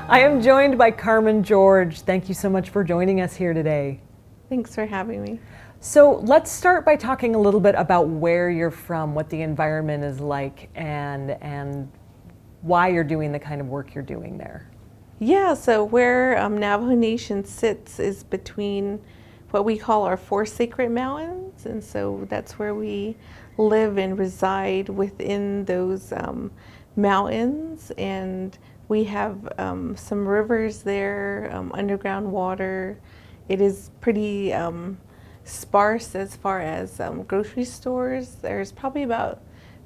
I am joined by Carmen George. Thank you so much for joining us here today. Thanks for having me. So let's start by talking a little bit about where you're from, what the environment is like, and why you're doing the kind of work you're doing there. Yeah, so where Navajo Nation sits is between what we call our four sacred mountains, and so that's where we live and reside within those mountains. And we have some rivers there, underground water. It is pretty sparse as far as grocery stores. There's probably about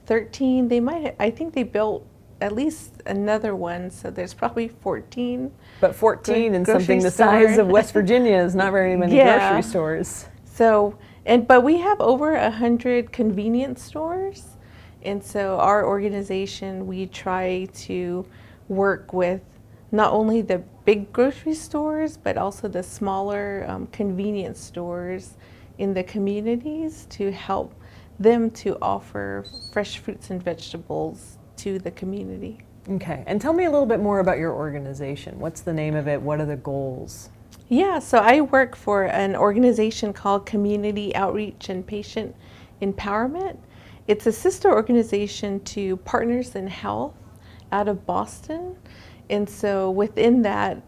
13. I think they built at least another one, so there's probably 14. But 14 in grocery something the store. size of West Virginia is not very many Yeah. grocery stores. So, but we have over 100 convenience stores, and so our organization, we try to work with not only the big grocery stores, but also the smaller convenience stores in the communities to help them to offer fresh fruits and vegetables to the community. Okay, and tell me a little bit more about your organization. What's the name of it? What are the goals? Yeah, so I work for an organization called Community Outreach and Patient Empowerment. It's a sister organization to Partners in Health out of Boston. And so within that,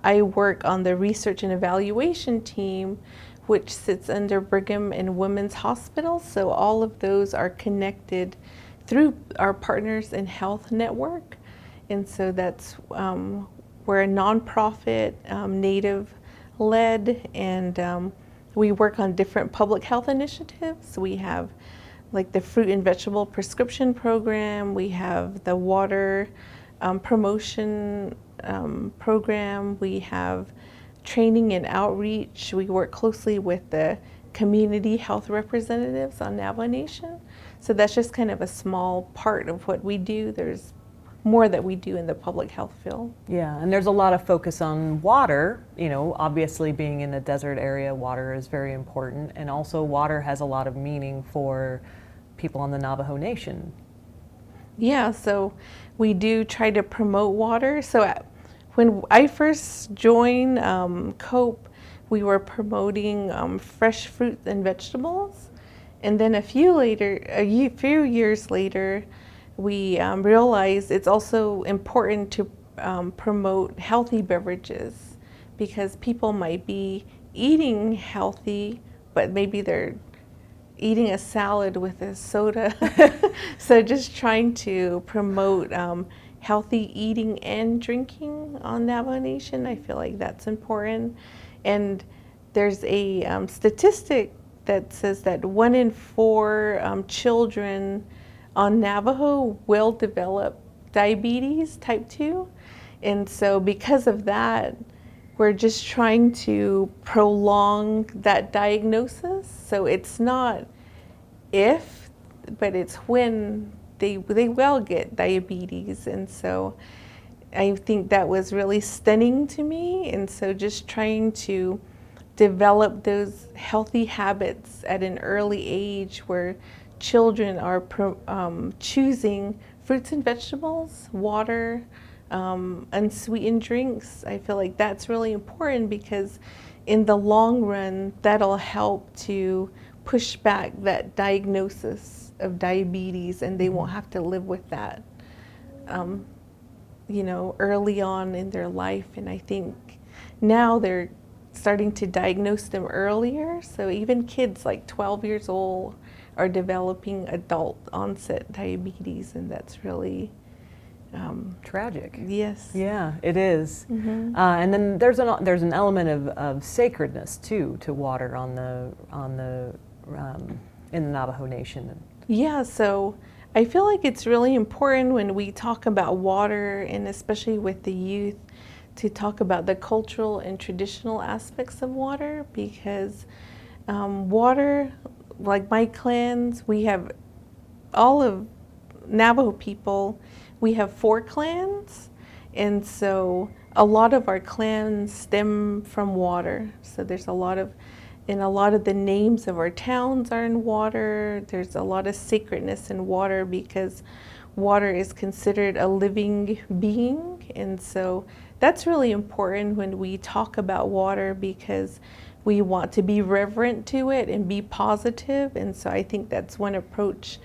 I work on the research and evaluation team, which sits under Brigham and Women's Hospital. So all of those are connected through our Partners in Health network. And so that's, we're a nonprofit, Native-led, and we work on different public health initiatives. We have like the fruit and vegetable prescription program. We have the water promotion program. We have training and outreach. We work closely with the community health representatives on Navajo Nation. So that's just kind of a small part of what we do. There's more that we do in the public health field. Yeah, and there's a lot of focus on water. You know, obviously being in a desert area, water is very important. And also water has a lot of meaning for people on the Navajo Nation. Yeah, so we do try to promote water. So when I first joined COPE, we were promoting fresh fruits and vegetables. And then a few years later, we realized it's also important to promote healthy beverages, because people might be eating healthy, but maybe they're eating a salad with a soda. So just trying to promote healthy eating and drinking on Navajo Nation, I feel like that's important. And there's a statistic that says that 1 in 4 children on Navajo will develop diabetes type 2. And so because of that, we're just trying to prolong that diagnosis. So it's not if, but it's when they will get diabetes. And so I think that was really stunning to me. And so just trying to develop those healthy habits at an early age where children are choosing fruits and vegetables, water, unsweetened drinks. I feel like that's really important, because in the long run, that'll help to push back that diagnosis of diabetes, and they won't have to live with that, early on in their life. And I think now they're starting to diagnose them earlier. So even kids like 12 years old are developing adult onset diabetes, and that's really tragic. Yes. Yeah, it is. Mm-hmm. And then there's an element of sacredness too to water in the Navajo Nation. Yeah. So I feel like it's really important when we talk about water, and especially with the youth, to talk about the cultural and traditional aspects of water, because water, like my clans, we have all of Navajo people, we have 4 clans, and so a lot of our clans stem from water. So there's a lot of the names of our towns are in water. There's a lot of sacredness in water, because water is considered a living being, and so that's really important when we talk about water, because we want to be reverent to it and be positive. And so I think that's one approach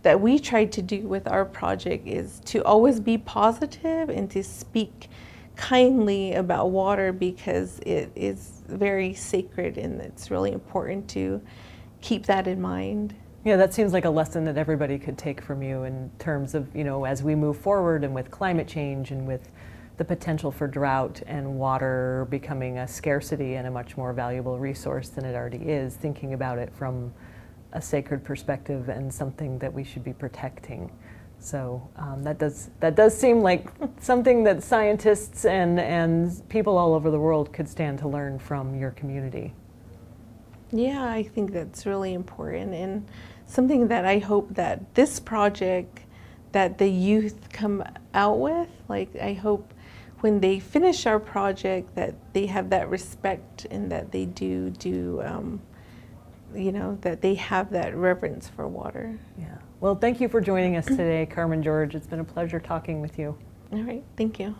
that we tried to do with our project, is to always be positive and to speak kindly about water, because it is very sacred and it's really important to keep that in mind. Yeah, that seems like a lesson that everybody could take from you in terms of, as we move forward and with climate change and with the potential for drought and water becoming a scarcity and a much more valuable resource than it already is, thinking about it from a sacred perspective and something that we should be protecting. So that does seem like something that scientists and people all over the world could stand to learn from your community. Yeah, I think that's really important, and something that I hope that this project that the youth come out with, like I hope when they finish our project that they have that respect and that they do that they have that reverence for water. Yeah. Well, thank you for joining us today, Carmen George. It's been a pleasure talking with you. All right, thank you.